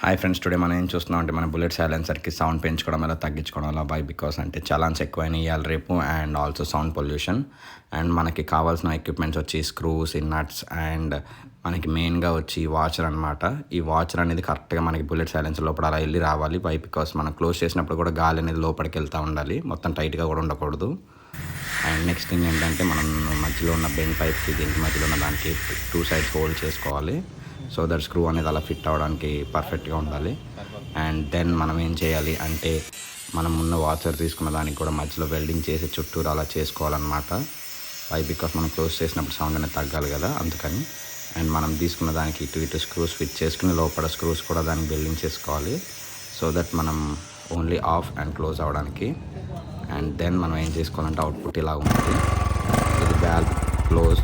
Hi friends, today మనం ఏం చూస్తున్నాం అంటే మన బుల్లెట్ సైలెన్సర్కి సౌండ్ పెంచుకోవడం ఎలా తగ్గించుకోవడం ఎలా బై బికాస్ అంటే చలాన్స్ ఎక్కువైన ఇవాళ రేపు and also sound pollution. And మనకి కావాల్సిన ఎక్విప్మెంట్స్ వచ్చి స్క్రూస్, నట్స్ అండ్ మనకి మెయిన్గా వచ్చి వాచర్ అనమాట. ఈ వాచర్ అనేది కరెక్ట్గా మనకి బుల్లెట్ సైలెన్సర్ లోపల అలా వెళ్ళి రావాలి. బై బికాస్ మనం క్లోజ్ చేసినప్పుడు కూడా గాలి అనేది లోపలికి వెళ్తూ ఉండాలి, మొత్తం టైట్గా కూడా ఉండకూడదు. అండ్ నెక్స్ట్ థింగ్ ఏంటంటే మనం మధ్యలో ఉన్న బెండ్ పైప్కి దీనికి మధ్యలో ఉన్న దానికి 2 సైడ్స్ హోల్డ్ చేసుకోవాలి. సో దట్ స్క్రూ అనేది అలా ఫిట్ అవ్వడానికి పర్ఫెక్ట్గా ఉండాలి. అండ్ దెన్ మనం ఏం చేయాలి అంటే మనం ఉన్న వాచర్ తీసుకున్న దానికి కూడా మధ్యలో వెల్డింగ్ చేసి చుట్టూరు అలా చేసుకోవాలన్నమాట. వై బికాస్ మనం క్లోజ్ చేసినప్పుడు సౌండ్ అనేది తగ్గాలి కదా, అందుకని. అండ్ మనం తీసుకున్న దానికి ఇటు స్క్రూస్ ఫిట్ చేసుకుని లోపల స్క్రూస్ కూడా దానికి వెల్డింగ్ చేసుకోవాలి. సో దట్ మనం ఓన్లీ ఆఫ్ అండ్ క్లోజ్ అవ్వడానికి. అండ్ దెన్ మనం ఏం చేసుకోవాలంటే అవుట్పుట్ ఇలా ఉంటుంది. ఇది వాల్వ్ క్లోజ్